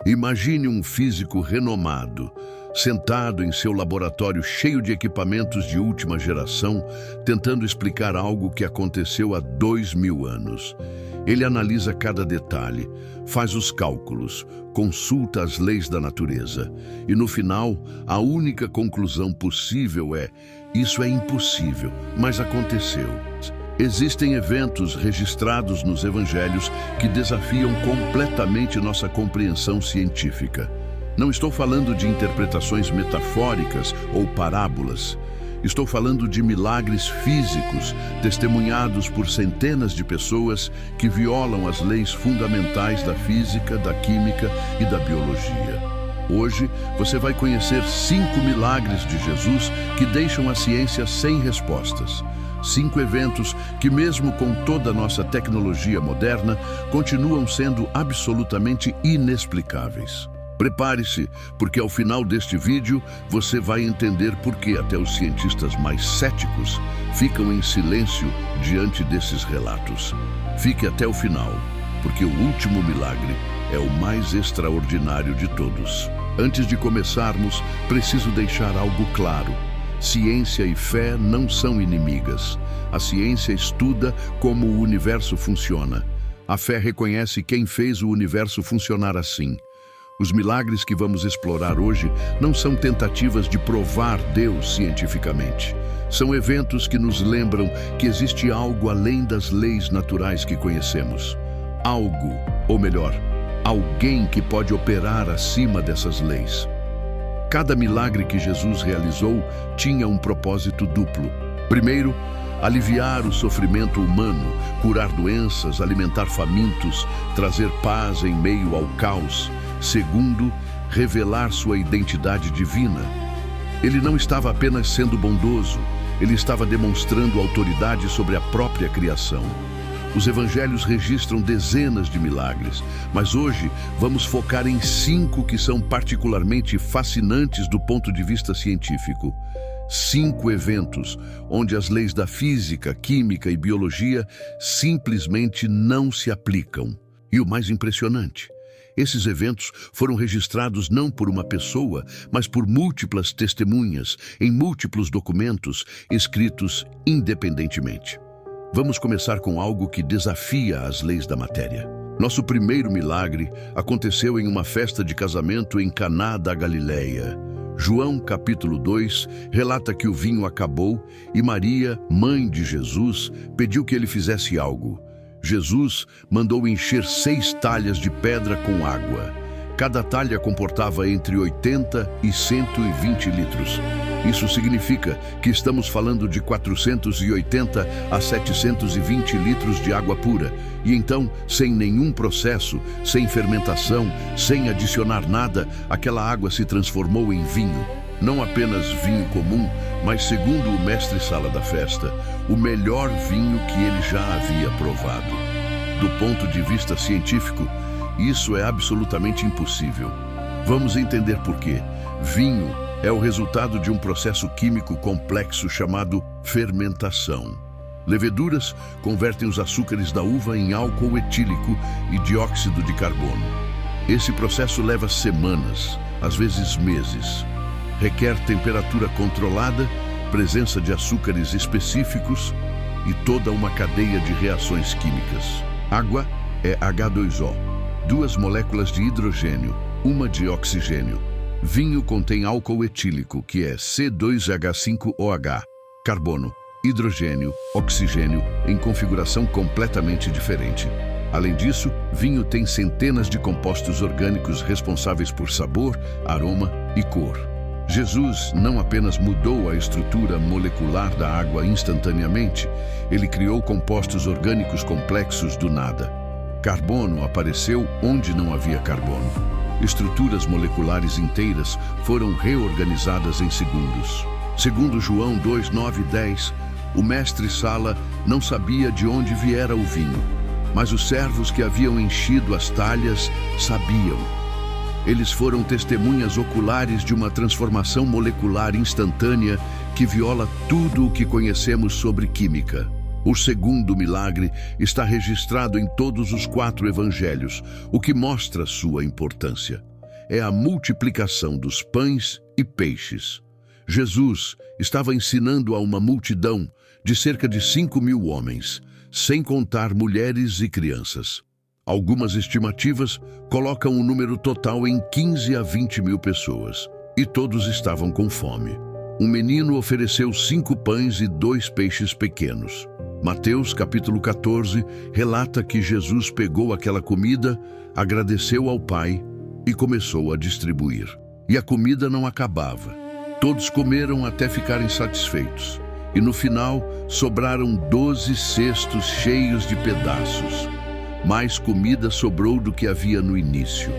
Imagine um físico renomado, sentado em seu laboratório cheio de equipamentos de última geração, tentando explicar algo que aconteceu há 2000 anos. Ele analisa cada detalhe, faz os cálculos, consulta as leis da natureza. E no final, a única conclusão possível é: isso é impossível, mas aconteceu. Existem eventos registrados nos evangelhos que desafiam completamente nossa compreensão científica. Não estou falando de interpretações metafóricas ou parábolas. Estou falando de milagres físicos, testemunhados por centenas de pessoas que violam as leis fundamentais da física, da química e da biologia. Hoje, você vai conhecer 5 milagres de Jesus que deixam a ciência sem respostas. 5 eventos que, mesmo com toda a nossa tecnologia moderna, continuam sendo absolutamente inexplicáveis. Prepare-se, porque ao final deste vídeo você vai entender por que até os cientistas mais céticos ficam em silêncio diante desses relatos. Fique até o final, porque o último milagre é o mais extraordinário de todos. Antes de começarmos, preciso deixar algo claro. Ciência e fé não são inimigas. A ciência estuda como o universo funciona. A fé reconhece quem fez o universo funcionar assim. Os milagres que vamos explorar hoje não são tentativas de provar Deus cientificamente. São eventos que nos lembram que existe algo além das leis naturais que conhecemos. Algo, ou melhor, alguém que pode operar acima dessas leis. Cada milagre que Jesus realizou tinha um propósito duplo. Primeiro, aliviar o sofrimento humano, curar doenças, alimentar famintos, trazer paz em meio ao caos. Segundo, revelar sua identidade divina. Ele não estava apenas sendo bondoso, ele estava demonstrando autoridade sobre a própria criação. Os evangelhos registram dezenas de milagres, mas hoje vamos focar em 5 que são particularmente fascinantes do ponto de vista científico. 5 eventos onde as leis da física, química e biologia simplesmente não se aplicam. E o mais impressionante: esses eventos foram registrados não por uma pessoa, mas por múltiplas testemunhas, em múltiplos documentos, escritos independentemente. Vamos começar com algo que desafia as leis da matéria. Nosso primeiro milagre aconteceu em uma festa de casamento em Caná da Galileia. João, capítulo 2, relata que o vinho acabou e Maria, mãe de Jesus, pediu que ele fizesse algo. Jesus mandou encher 6 talhas de pedra com água. Cada talha comportava entre 80 e 120 litros. Isso significa que estamos falando de 480 a 720 litros de água pura. E então, sem nenhum processo, sem fermentação, sem adicionar nada, aquela água se transformou em vinho. Não apenas vinho comum, mas, segundo o mestre-sala da festa, o melhor vinho que ele já havia provado. Do ponto de vista científico, isso é absolutamente impossível. Vamos entender por quê. Vinho é o resultado de um processo químico complexo chamado fermentação. Leveduras convertem os açúcares da uva em álcool etílico e dióxido de carbono. Esse processo leva semanas, às vezes meses. Requer temperatura controlada, presença de açúcares específicos e toda uma cadeia de reações químicas. Água é H2O, 2 moléculas de hidrogênio, uma de oxigênio. Vinho contém álcool etílico, que é C2H5OH, carbono, hidrogênio, oxigênio, em configuração completamente diferente. Além disso, vinho tem centenas de compostos orgânicos responsáveis por sabor, aroma e cor. Jesus não apenas mudou a estrutura molecular da água instantaneamente, ele criou compostos orgânicos complexos do nada. Carbono apareceu onde não havia carbono. Estruturas moleculares inteiras foram reorganizadas em segundos. Segundo João 2, 9 e 10, o mestre-sala não sabia de onde viera o vinho, mas os servos que haviam enchido as talhas sabiam. Eles foram testemunhas oculares de uma transformação molecular instantânea que viola tudo o que conhecemos sobre química. O segundo milagre está registrado em todos os 4 evangelhos, o que mostra sua importância. é a multiplicação dos pães e peixes. Jesus estava ensinando a uma multidão de cerca de 5.000 homens, sem contar mulheres e crianças. Algumas estimativas colocam o número total em 15 a 20 mil pessoas, e todos estavam com fome. Um menino ofereceu 5 pães e 2 peixes pequenos. Mateus capítulo 14 relata que Jesus pegou aquela comida, agradeceu ao Pai e começou a distribuir. E a comida não acabava. Todos comeram até ficarem satisfeitos. E no final, sobraram 12 cestos cheios de pedaços. Mais comida sobrou do que havia no início.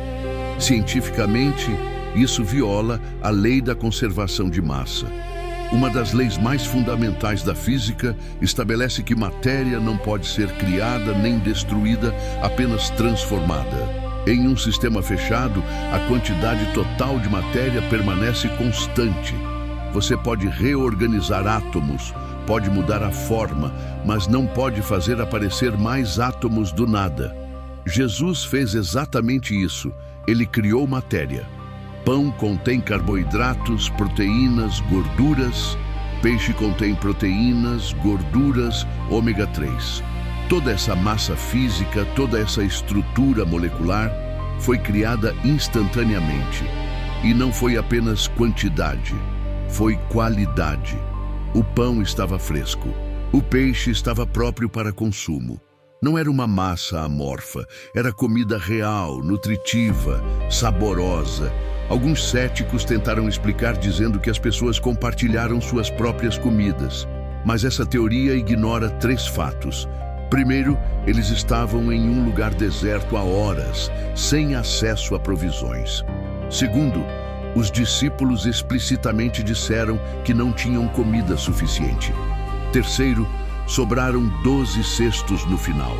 Cientificamente, isso viola a lei da conservação de massa. Uma das leis mais fundamentais da física estabelece que matéria não pode ser criada nem destruída, apenas transformada. Em um sistema fechado, a quantidade total de matéria permanece constante. Você pode reorganizar átomos, pode mudar a forma, mas não pode fazer aparecer mais átomos do nada. Jesus fez exatamente isso. Ele criou matéria. Pão contém carboidratos, proteínas, gorduras. Peixe contém proteínas, gorduras, ômega 3. Toda essa massa física, toda essa estrutura molecular foi criada instantaneamente. E não foi apenas quantidade, foi qualidade. O pão estava fresco. O peixe estava próprio para consumo. Não era uma massa amorfa, era comida real, nutritiva, saborosa. Alguns céticos tentaram explicar dizendo que as pessoas compartilharam suas próprias comidas. Mas essa teoria ignora 3 fatos. Primeiro, eles estavam em um lugar deserto há horas, sem acesso a provisões. Segundo, os discípulos explicitamente disseram que não tinham comida suficiente. Terceiro, sobraram 12 cestos no final.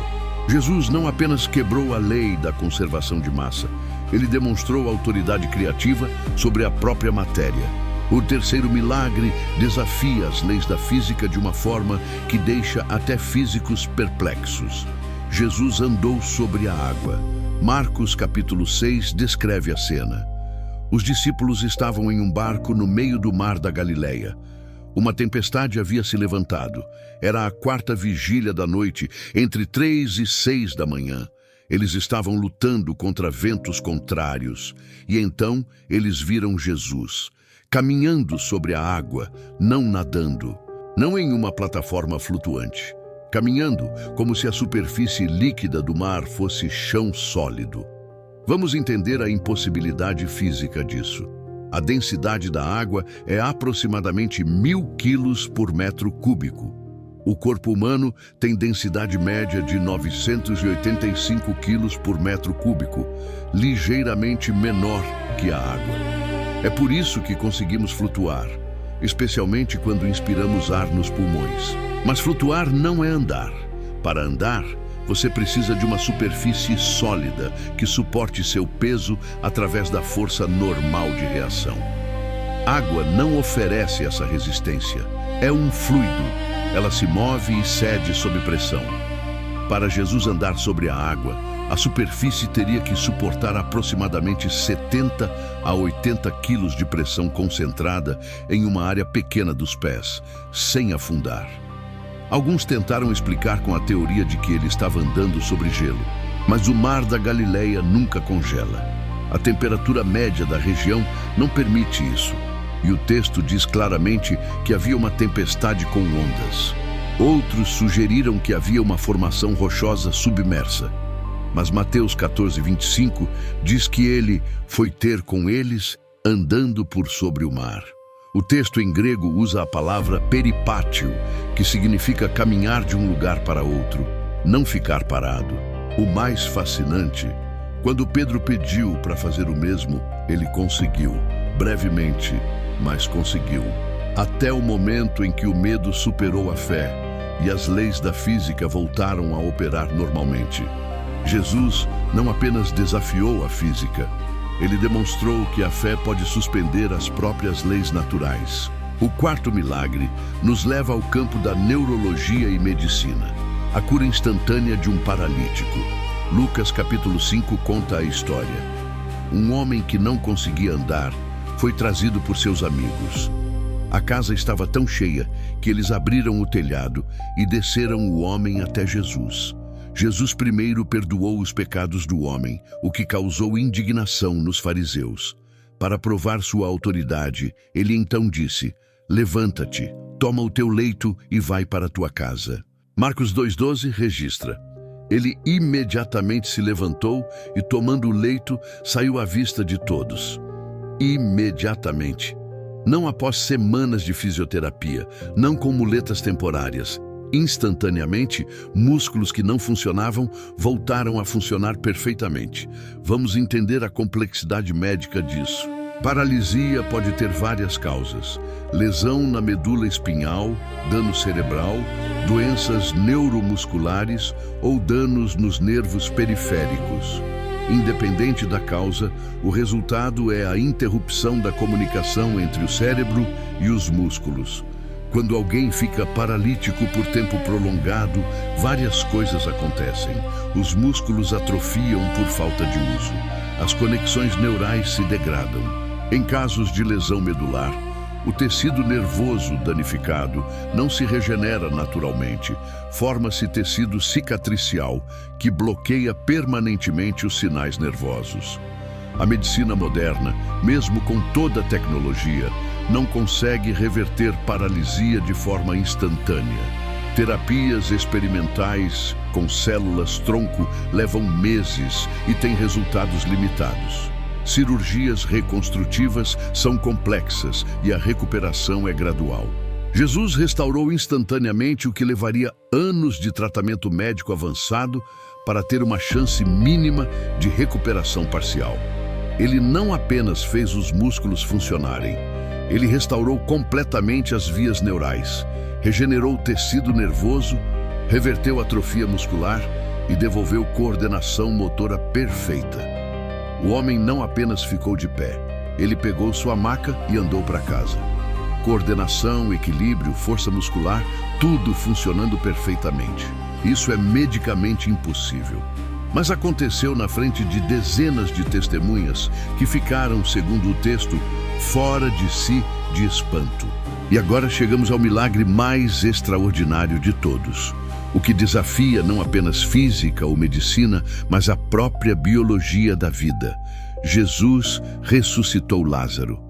Jesus não apenas quebrou a lei da conservação de massa, ele demonstrou autoridade criativa sobre a própria matéria. O terceiro milagre desafia as leis da física de uma forma que deixa até físicos perplexos. Jesus andou sobre a água. Marcos capítulo 6 descreve a cena. Os discípulos estavam em um barco no meio do mar da Galileia. Uma tempestade havia se levantado. Era a 4ª vigília da noite, entre 3 e 6 da manhã. Eles estavam lutando contra ventos contrários. E então eles viram Jesus, caminhando sobre a água, não nadando, não em uma plataforma flutuante, caminhando como se a superfície líquida do mar fosse chão sólido. Vamos entender a impossibilidade física disso. A densidade da água é aproximadamente 1.000 quilos por metro cúbico. O corpo humano tem densidade média de 985 quilos por metro cúbico, ligeiramente menor que a água. É por isso que conseguimos flutuar, especialmente quando inspiramos ar nos pulmões. Mas flutuar não é andar. Para andar, você precisa de uma superfície sólida que suporte seu peso através da força normal de reação. Água não oferece essa resistência. É um fluido. Ela se move e cede sob pressão. Para Jesus andar sobre a água, a superfície teria que suportar aproximadamente 70 a 80 quilos de pressão concentrada em uma área pequena dos pés, sem afundar. Alguns tentaram explicar com a teoria de que ele estava andando sobre gelo, mas o mar da Galileia nunca congela. A temperatura média da região não permite isso, e o texto diz claramente que havia uma tempestade com ondas. Outros sugeriram que havia uma formação rochosa submersa, mas Mateus 14:25 diz que ele foi ter com eles andando por sobre o mar. O texto em grego usa a palavra peripátio, que significa caminhar de um lugar para outro, não ficar parado. O mais fascinante, quando Pedro pediu para fazer o mesmo, ele conseguiu, brevemente, mas conseguiu. Até o momento em que o medo superou a fé e as leis da física voltaram a operar normalmente. Jesus não apenas desafiou a física, ele demonstrou que a fé pode suspender as próprias leis naturais. O 4º milagre nos leva ao campo da neurologia e medicina. A cura instantânea de um paralítico. Lucas capítulo 5 conta a história. um homem que não conseguia andar, foi trazido por seus amigos. A casa estava tão cheia que eles abriram o telhado e desceram o homem até Jesus. Jesus primeiro perdoou os pecados do homem, o que causou indignação nos fariseus. Para provar sua autoridade, ele então disse: levanta-te, toma o teu leito e vai para a tua casa. Marcos 2,12 registra: ele imediatamente se levantou e, tomando o leito, saiu à vista de todos. Imediatamente. Não após semanas de fisioterapia, não com muletas temporárias. Instantaneamente, músculos que não funcionavam voltaram a funcionar perfeitamente. Vamos entender a complexidade médica disso. Paralisia pode ter várias causas: lesão na medula espinhal, dano cerebral, doenças neuromusculares ou danos nos nervos periféricos. Independente da causa, o resultado é a interrupção da comunicação entre o cérebro e os músculos. Quando alguém fica paralítico por tempo prolongado, várias coisas acontecem. Os músculos atrofiam por falta de uso. As conexões neurais se degradam. Em casos de lesão medular, o tecido nervoso danificado não se regenera naturalmente. Forma-se tecido cicatricial, que bloqueia permanentemente os sinais nervosos. A medicina moderna, mesmo com toda a tecnologia, não consegue reverter paralisia de forma instantânea. Terapias experimentais com células-tronco levam meses e têm resultados limitados. Cirurgias reconstrutivas são complexas e a recuperação é gradual. Jesus restaurou instantaneamente o que levaria anos de tratamento médico avançado para ter uma chance mínima de recuperação parcial. Ele não apenas fez os músculos funcionarem, ele restaurou completamente as vias neurais, regenerou o tecido nervoso, reverteu a atrofia muscular e devolveu coordenação motora perfeita. O homem não apenas ficou de pé, ele pegou sua maca e andou para casa. Coordenação, equilíbrio, força muscular, tudo funcionando perfeitamente. Isso é medicamente impossível. Mas aconteceu na frente de dezenas de testemunhas que ficaram, segundo o texto, fora de si de espanto. E agora chegamos ao milagre mais extraordinário de todos, o que desafia não apenas física ou medicina, mas a própria biologia da vida. Jesus ressuscitou Lázaro.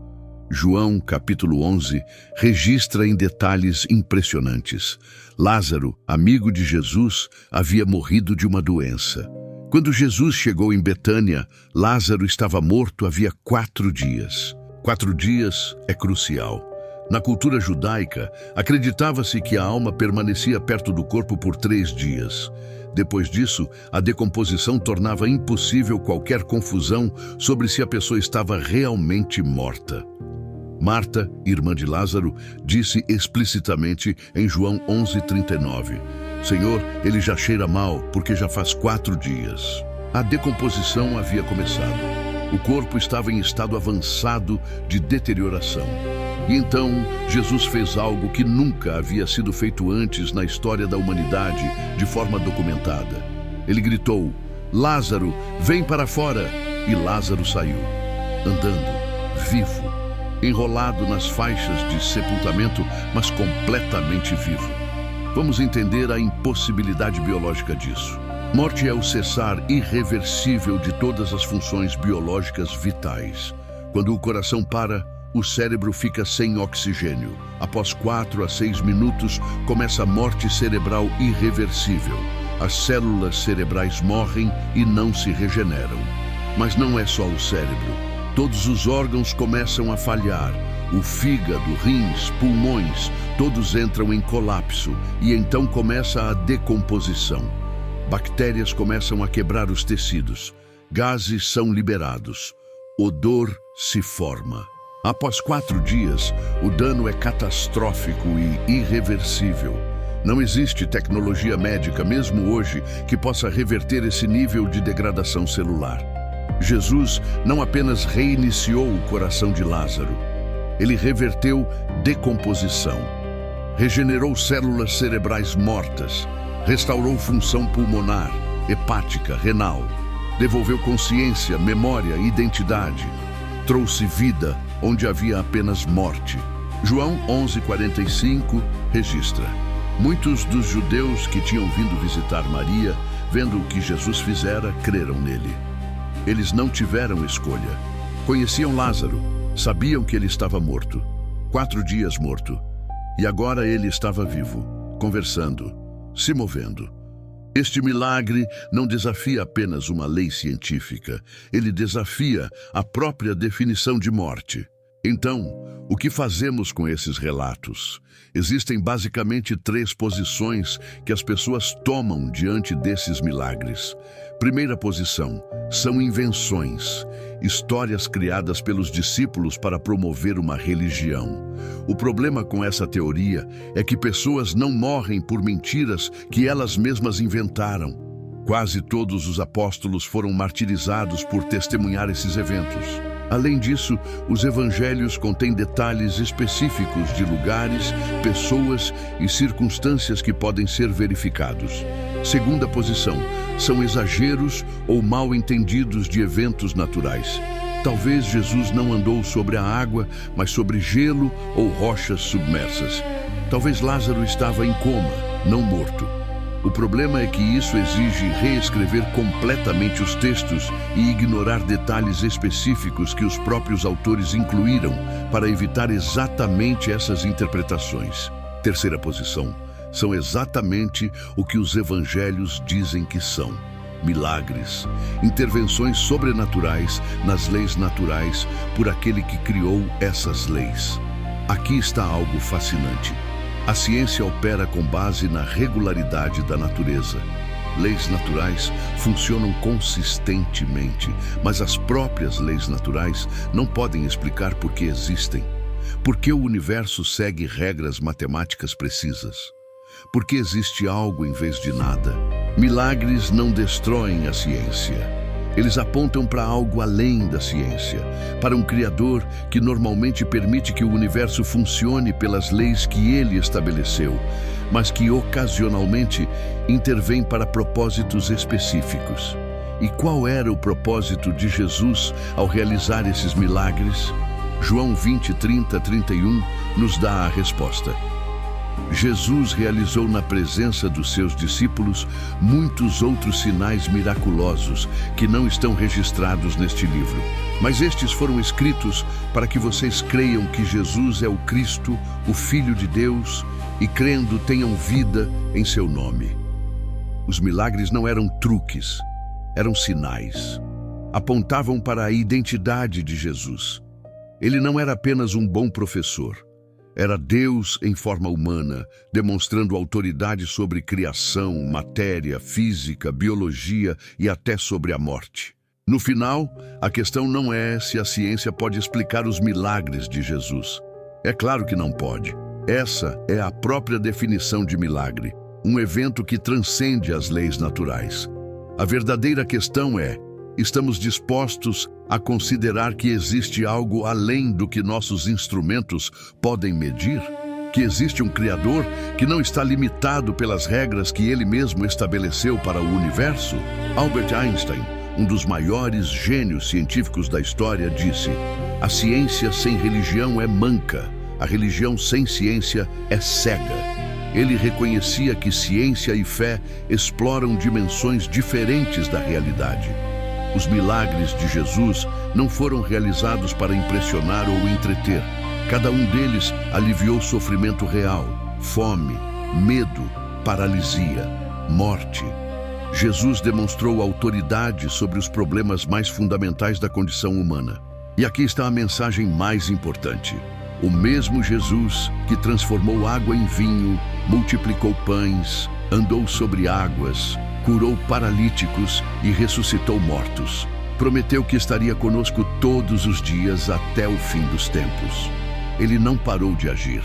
João, capítulo 11, registra em detalhes impressionantes. Lázaro, amigo de Jesus, havia morrido de uma doença. Quando Jesus chegou em Betânia, Lázaro estava morto havia 4 dias. 4 dias é crucial. Na cultura judaica, acreditava-se que a alma permanecia perto do corpo por 3 dias. Depois disso, a decomposição tornava impossível qualquer confusão sobre se a pessoa estava realmente morta. Marta, irmã de Lázaro, disse explicitamente em João 11:39, Senhor, ele já cheira mal, porque já faz 4 dias. A decomposição havia começado. O corpo estava em estado avançado de deterioração. E então, Jesus fez algo que nunca havia sido feito antes na história da humanidade de forma documentada. Ele gritou, Lázaro, vem para fora! E Lázaro saiu, andando, vivo, enrolado nas faixas de sepultamento, mas completamente vivo. Vamos entender a impossibilidade biológica disso. Morte é o cessar irreversível de todas as funções biológicas vitais. Quando o coração para, o cérebro fica sem oxigênio. Após 4 a 6 minutos, começa a morte cerebral irreversível. As células cerebrais morrem e não se regeneram. Mas não é só o cérebro. Todos os órgãos começam a falhar. O fígado, rins, pulmões, todos entram em colapso e então começa a decomposição. Bactérias começam a quebrar os tecidos. Gases são liberados. Odor se forma. Após 4 dias, o dano é catastrófico e irreversível. Não existe tecnologia médica, mesmo hoje, que possa reverter esse nível de degradação celular. Jesus não apenas reiniciou o coração de Lázaro, ele reverteu decomposição, regenerou células cerebrais mortas, restaurou função pulmonar, hepática, renal. Devolveu consciência, memória e identidade. Trouxe vida onde havia apenas morte. João 11:45 registra: muitos dos judeus que tinham vindo visitar Maria, vendo o que Jesus fizera, creram nele. Eles não tiveram escolha. Conheciam Lázaro, sabiam que ele estava morto, 4 dias morto, e agora ele estava vivo, conversando, se movendo. Este milagre não desafia apenas uma lei científica, ele desafia a própria definição de morte. Então, o que fazemos com esses relatos? Existem basicamente 3 posições que as pessoas tomam diante desses milagres. Primeira posição, são invenções, histórias criadas pelos discípulos para promover uma religião. O problema com essa teoria é que pessoas não morrem por mentiras que elas mesmas inventaram. Quase todos os apóstolos foram martirizados por testemunhar esses eventos. Além disso, os evangelhos contêm detalhes específicos de lugares, pessoas e circunstâncias que podem ser verificados. Segunda posição, são exageros ou mal entendidos de eventos naturais. Talvez Jesus não andou sobre a água, mas sobre gelo ou rochas submersas. Talvez Lázaro estava em coma, não morto. O problema é que isso exige reescrever completamente os textos e ignorar detalhes específicos que os próprios autores incluíram para evitar exatamente essas interpretações. Terceira posição, são exatamente o que os evangelhos dizem que são: milagres, intervenções sobrenaturais nas leis naturais por aquele que criou essas leis. Aqui está algo fascinante. A ciência opera com base na regularidade da natureza. Leis naturais funcionam consistentemente, mas as próprias leis naturais não podem explicar por que existem. Por que o universo segue regras matemáticas precisas? Por que existe algo em vez de nada? Milagres não destroem a ciência. Eles apontam para algo além da ciência, para um Criador que normalmente permite que o universo funcione pelas leis que ele estabeleceu, mas que ocasionalmente intervém para propósitos específicos. E qual era o propósito de Jesus ao realizar esses milagres? João 20:30-31 nos dá a resposta. Jesus realizou na presença dos seus discípulos muitos outros sinais miraculosos que não estão registrados neste livro. Mas estes foram escritos para que vocês creiam que Jesus é o Cristo, o Filho de Deus, e crendo tenham vida em seu nome. Os milagres não eram truques, eram sinais. Apontavam para a identidade de Jesus. Ele não era apenas um bom professor. Era Deus em forma humana, demonstrando autoridade sobre criação, matéria, física, biologia e até sobre a morte. No final, a questão não é se a ciência pode explicar os milagres de Jesus. É claro que não pode. Essa é a própria definição de milagre, um evento que transcende as leis naturais. A verdadeira questão é: estamos dispostos a considerar que existe algo além do que nossos instrumentos podem medir? Que existe um Criador que não está limitado pelas regras que ele mesmo estabeleceu para o universo? Albert Einstein, um dos maiores gênios científicos da história, disse: a ciência sem religião é manca, a religião sem ciência é cega. Ele reconhecia que ciência e fé exploram dimensões diferentes da realidade. Os milagres de Jesus não foram realizados para impressionar ou entreter. Cada um deles aliviou sofrimento real, fome, medo, paralisia, morte. Jesus demonstrou autoridade sobre os problemas mais fundamentais da condição humana. E aqui está a mensagem mais importante. O mesmo Jesus que transformou água em vinho, multiplicou pães, andou sobre águas, curou paralíticos e ressuscitou mortos. Prometeu que estaria conosco todos os dias até o fim dos tempos. Ele não parou de agir.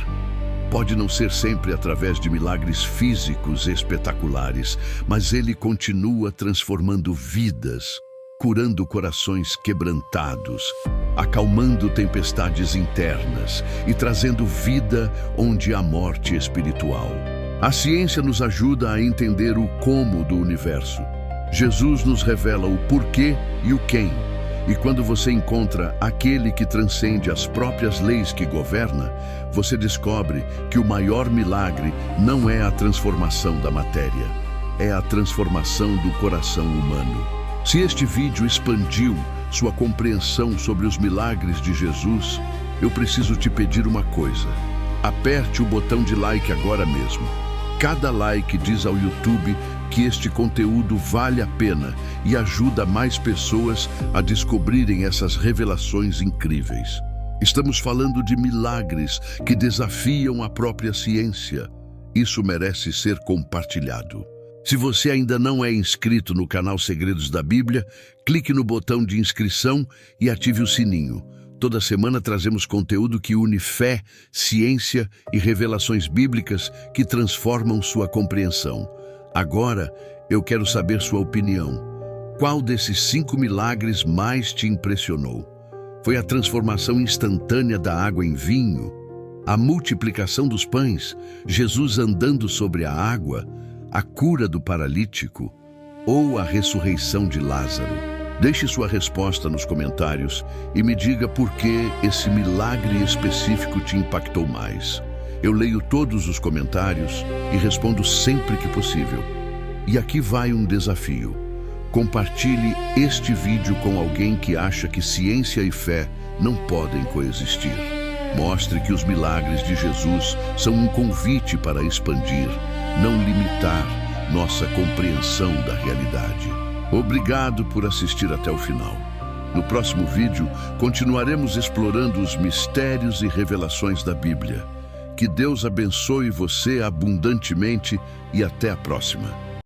Pode não ser sempre através de milagres físicos espetaculares, mas ele continua transformando vidas, curando corações quebrantados, acalmando tempestades internas e trazendo vida onde há morte espiritual. A ciência nos ajuda a entender o como do universo. Jesus nos revela o porquê e o quem. E quando você encontra aquele que transcende as próprias leis que governa, você descobre que o maior milagre não é a transformação da matéria, é a transformação do coração humano. Se este vídeo expandiu sua compreensão sobre os milagres de Jesus, eu preciso te pedir uma coisa. Aperte o botão de like agora mesmo. Cada like diz ao YouTube que este conteúdo vale a pena e ajuda mais pessoas a descobrirem essas revelações incríveis. Estamos falando de milagres que desafiam a própria ciência. Isso merece ser compartilhado. Se você ainda não é inscrito no canal Segredos da Bíblia, clique no botão de inscrição e ative o sininho. Toda semana trazemos conteúdo que une fé, ciência e revelações bíblicas que transformam sua compreensão. Agora, eu quero saber sua opinião. Qual desses 5 milagres mais te impressionou? Foi a transformação instantânea da água em vinho? A multiplicação dos pães? Jesus andando sobre a água? A cura do paralítico ou a ressurreição de Lázaro? Deixe sua resposta nos comentários e me diga por que esse milagre específico te impactou mais. Eu leio todos os comentários e respondo sempre que possível. E aqui vai um desafio. Compartilhe este vídeo com alguém que acha que ciência e fé não podem coexistir. Mostre que os milagres de Jesus são um convite para expandir, não limitar nossa compreensão da realidade. Obrigado por assistir até o final. No próximo vídeo, continuaremos explorando os mistérios e revelações da Bíblia. Que Deus abençoe você abundantemente e até a próxima.